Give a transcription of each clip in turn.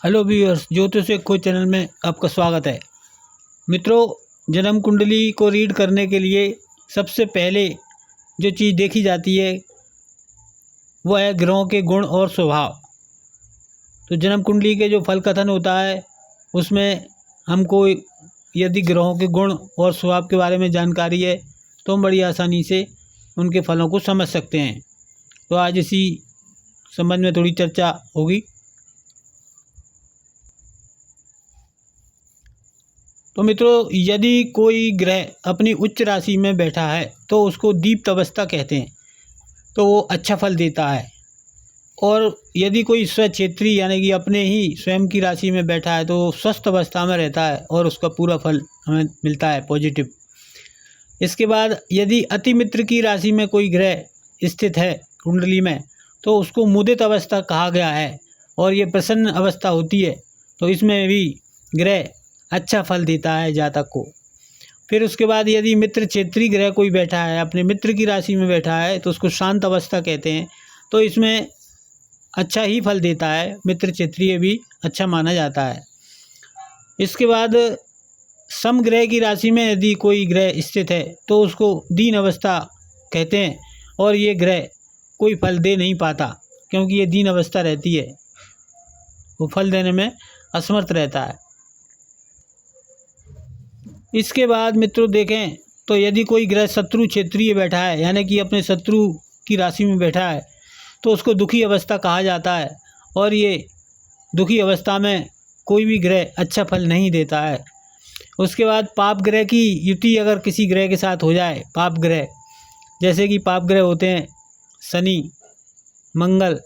Hello viewers, ज्योतिष एक खोज चैनल में आपका स्वागत है। मित्रों, जन्म कुंडली को रीड करने के लिए सबसे पहले जो चीज़ देखी जाती है वह है ग्रहों के गुण और स्वभाव। तो जन्म कुंडली के जो फल कथन होता है उसमें हमको यदि ग्रहों के गुण और स्वभाव के बारे में जानकारी है तो हम बड़ी आसानी से उनके फलों को समझ सकते हैं। तो आज इसी संबंध में थोड़ी चर्चा होगी। तो मित्रों, यदि कोई ग्रह अपनी उच्च राशि में बैठा है तो उसको दीप्त अवस्था कहते हैं, तो वो अच्छा फल देता है। और यदि कोई स्वक्षेत्री यानी कि अपने ही स्वयं की राशि में बैठा है तो स्वस्थ अवस्था में रहता है और उसका पूरा फल हमें मिलता है पॉजिटिव। इसके बाद यदि अति मित्र की राशि में कोई ग्रह स्थित है कुंडली में तो उसको मुदित अवस्था कहा गया है और ये प्रसन्न अवस्था होती है, तो इसमें भी ग्रह अच्छा फल देता है जातक को। फिर उसके बाद यदि मित्र क्षेत्रीय ग्रह कोई बैठा है, अपने मित्र की राशि में बैठा है, तो उसको शांत अवस्था कहते हैं, तो इसमें अच्छा ही फल देता है। मित्र क्षेत्रीय भी अच्छा माना जाता है। इसके बाद समग्रह की राशि में यदि कोई ग्रह स्थित है तो उसको दीन अवस्था कहते हैं और ये ग्रह कोई फल दे नहीं पाता क्योंकि ये दीन अवस्था रहती है, वो फल देने में असमर्थ रहता है। इसके बाद मित्रों देखें तो यदि कोई ग्रह शत्रु क्षेत्रीय बैठा है यानी कि अपने शत्रु की राशि में बैठा है तो उसको दुखी अवस्था कहा जाता है और ये दुखी अवस्था में कोई भी ग्रह अच्छा फल नहीं देता है। उसके बाद पाप ग्रह की युति अगर किसी ग्रह के साथ हो जाए, पाप ग्रह जैसे कि पाप ग्रह होते हैं शनि, मंगल,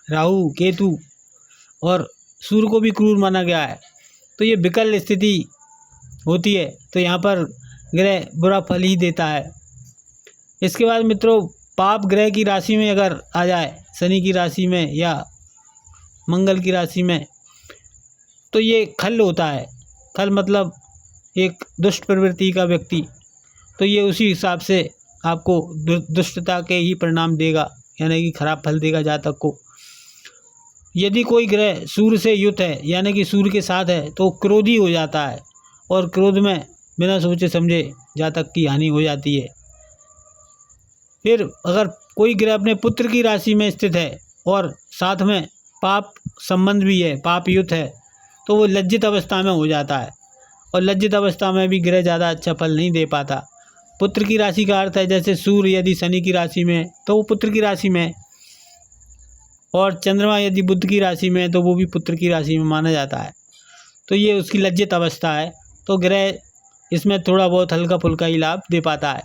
राहु, केतु और सूर्य को भी क्रूर माना गया है, तो ये विकल स्थिति होती है, तो यहाँ पर ग्रह बुरा फल ही देता है। इसके बाद मित्रों, पाप ग्रह की राशि में अगर आ जाए, शनि की राशि में या मंगल की राशि में, तो ये खल होता है। खल मतलब एक दुष्ट प्रवृत्ति का व्यक्ति, तो ये उसी हिसाब से आपको दुष्टता के ही परिणाम देगा यानी कि खराब फल देगा जातक को। यदि कोई ग्रह सूर्य से युत है यानी कि सूर्य के साथ है तो क्रोधी हो जाता है और क्रोध में बिना सोचे समझे जातक की हानि हो जाती है। फिर अगर कोई ग्रह अपने पुत्र की राशि में स्थित है और साथ में पाप संबंध भी है, पाप युत है, तो वो लज्जित अवस्था में हो जाता है और लज्जित अवस्था में भी ग्रह ज़्यादा अच्छा फल नहीं दे पाता। पुत्र की राशि का अर्थ है जैसे सूर्य यदि शनि की राशि में तो वो पुत्र की राशि में, और चंद्रमा यदि बुध की राशि में तो वो भी पुत्र की राशि में माना जाता है। तो ये उसकी लज्जित अवस्था है, तो ग्रह इसमें थोड़ा बहुत हल्का फुल्का ही लाभ दे पाता है।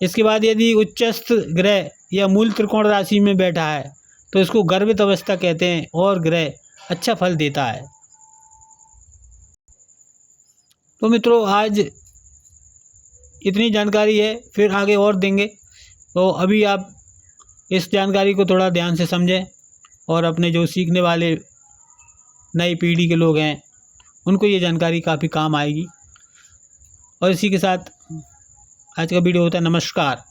इसके बाद यदि उच्चस्थ ग्रह या मूल त्रिकोण राशि में बैठा है तो इसको गर्भित अवस्था कहते हैं और ग्रह अच्छा फल देता है। तो मित्रों, आज इतनी जानकारी है, फिर आगे और देंगे। तो अभी आप इस जानकारी को थोड़ा ध्यान से समझें और अपने जो सीखने वाले नई पीढ़ी के लोग हैं उनको ये जानकारी काफ़ी काम आएगी। और इसी के साथ आज का वीडियो होता है। नमस्कार।